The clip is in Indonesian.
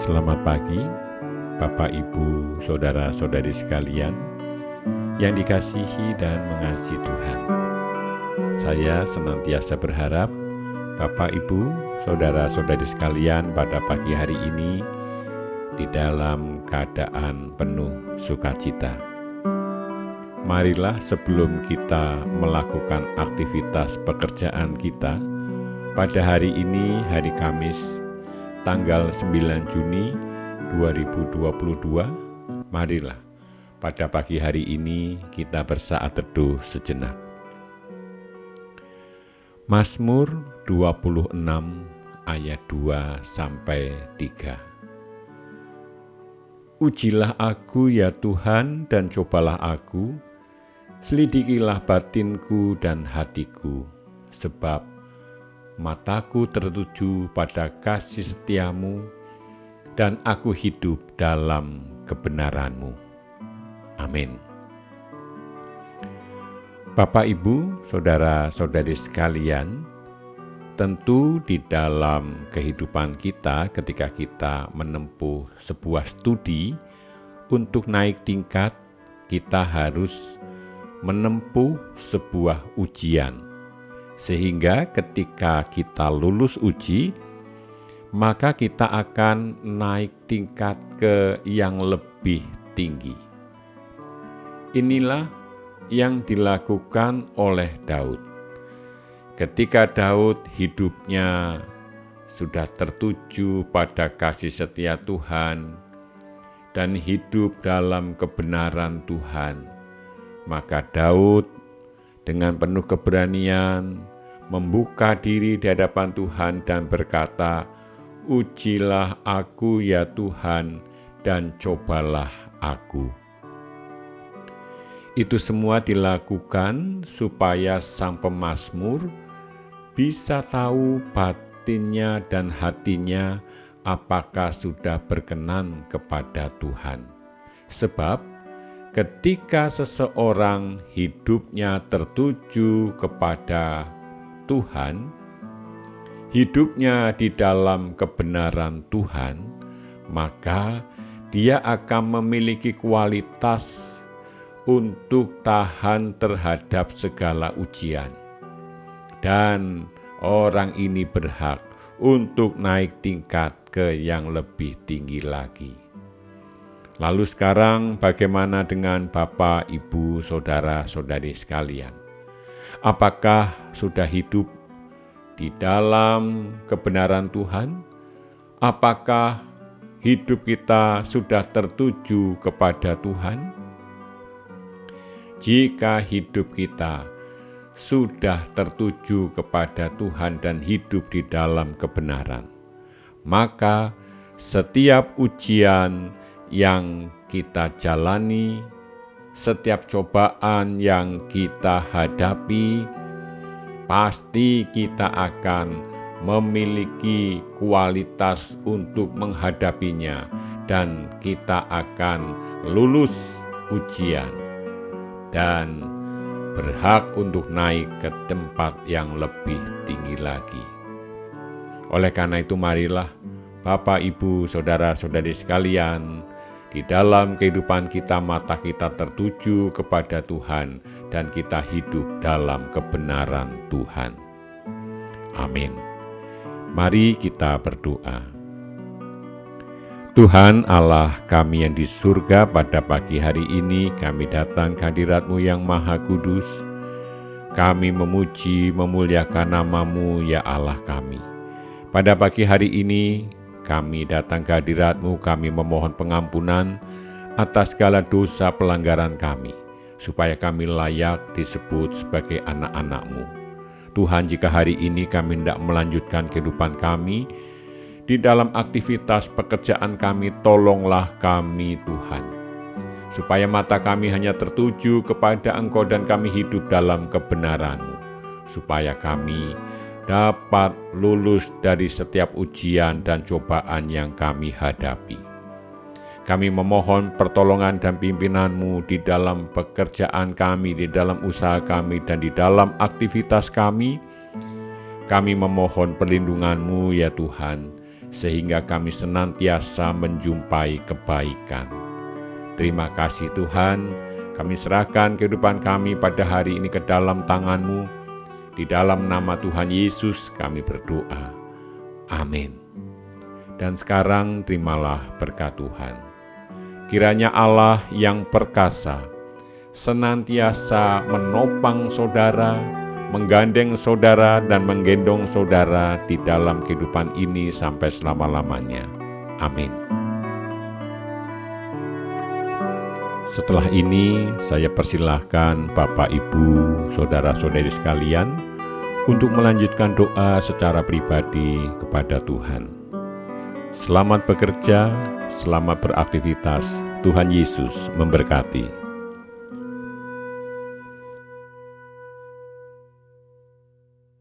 Selamat pagi, Bapak, Ibu, Saudara-saudari sekalian yang dikasihi dan mengasihi Tuhan. Saya senantiasa berharap Bapak, Ibu, Saudara-saudari sekalian pada pagi hari ini di dalam keadaan penuh sukacita. Marilah sebelum kita melakukan aktivitas pekerjaan kita pada hari ini, hari Kamis, tanggal 9 Juni 2022, marilah pada pagi hari ini kita bersaat teduh sejenak. Mazmur 26 ayat 2-3. Ujilah aku ya Tuhan dan cobalah aku, selidikilah batinku dan hatiku, sebab mataku tertuju pada kasih setiamu, dan aku hidup dalam kebenaranmu. Amin. Bapak, Ibu, Saudara-saudari sekalian, tentu di dalam kehidupan kita ketika kita menempuh sebuah studi untuk naik tingkat, kita harus menempuh sebuah ujian. Sehingga ketika kita lulus uji, maka kita akan naik tingkat ke yang lebih tinggi. Inilah yang dilakukan oleh Daud. Ketika Daud hidupnya sudah tertuju pada kasih setia Tuhan dan hidup dalam kebenaran Tuhan, maka Daud dengan penuh keberanian membuka diri di hadapan Tuhan dan berkata, "Ujilah aku ya Tuhan dan cobalah aku." Itu semua dilakukan supaya sang pemazmur bisa tahu batinnya dan hatinya apakah sudah berkenan kepada Tuhan. Sebab ketika seseorang hidupnya tertuju kepada Tuhan, hidupnya di dalam kebenaran Tuhan, maka dia akan memiliki kualitas untuk tahan terhadap segala ujian. Dan orang ini berhak untuk naik tingkat ke yang lebih tinggi lagi. Lalu sekarang bagaimana dengan Bapak, Ibu, Saudara-saudari sekalian? Apakah sudah hidup di dalam kebenaran Tuhan? Apakah hidup kita sudah tertuju kepada Tuhan? Jika hidup kita sudah tertuju kepada Tuhan dan hidup di dalam kebenaran, maka setiap ujian yang kita jalani, setiap cobaan yang kita hadapi, pasti kita akan memiliki kualitas untuk menghadapinya dan kita akan lulus ujian dan berhak untuk naik ke tempat yang lebih tinggi lagi. Oleh karena itu marilah Bapak, Ibu, Saudara-saudari sekalian, di dalam kehidupan kita mata kita tertuju kepada Tuhan dan kita hidup dalam kebenaran Tuhan. Amin. Mari kita berdoa. Tuhan Allah kami yang di surga, pada pagi hari ini kami datang ke hadirat-Mu yang Maha Kudus. Kami memuji, memuliakan nama-Mu ya Allah kami. Pada pagi hari ini kami datang ke hadirat-Mu, kami memohon pengampunan atas segala dosa pelanggaran kami, supaya kami layak disebut sebagai anak-anak-Mu. Tuhan, jika hari ini kami tidak melanjutkan kehidupan kami, di dalam aktivitas pekerjaan kami, tolonglah kami Tuhan, supaya mata kami hanya tertuju kepada Engkau dan kami hidup dalam kebenaran-Mu, supaya kami dapat lulus dari setiap ujian dan cobaan yang kami hadapi. Kami memohon pertolongan dan pimpinan-Mu di dalam pekerjaan kami, di dalam usaha kami, dan di dalam aktivitas kami. Kami memohon perlindungan-Mu ya Tuhan, sehingga kami senantiasa menjumpai kebaikan. Terima kasih Tuhan, kami serahkan kehidupan kami pada hari ini ke dalam tangan-Mu. Di dalam nama Tuhan Yesus kami berdoa. Amin. Dan sekarang terimalah berkat Tuhan. Kiranya Allah yang perkasa senantiasa menopang saudara, menggandeng saudara dan menggendong saudara di dalam kehidupan ini sampai selama-lamanya. Amin. Setelah ini saya persilahkan Bapak, Ibu, Saudara-saudari sekalian untuk melanjutkan doa secara pribadi kepada Tuhan. Selamat bekerja, selamat beraktivitas. Tuhan Yesus memberkati.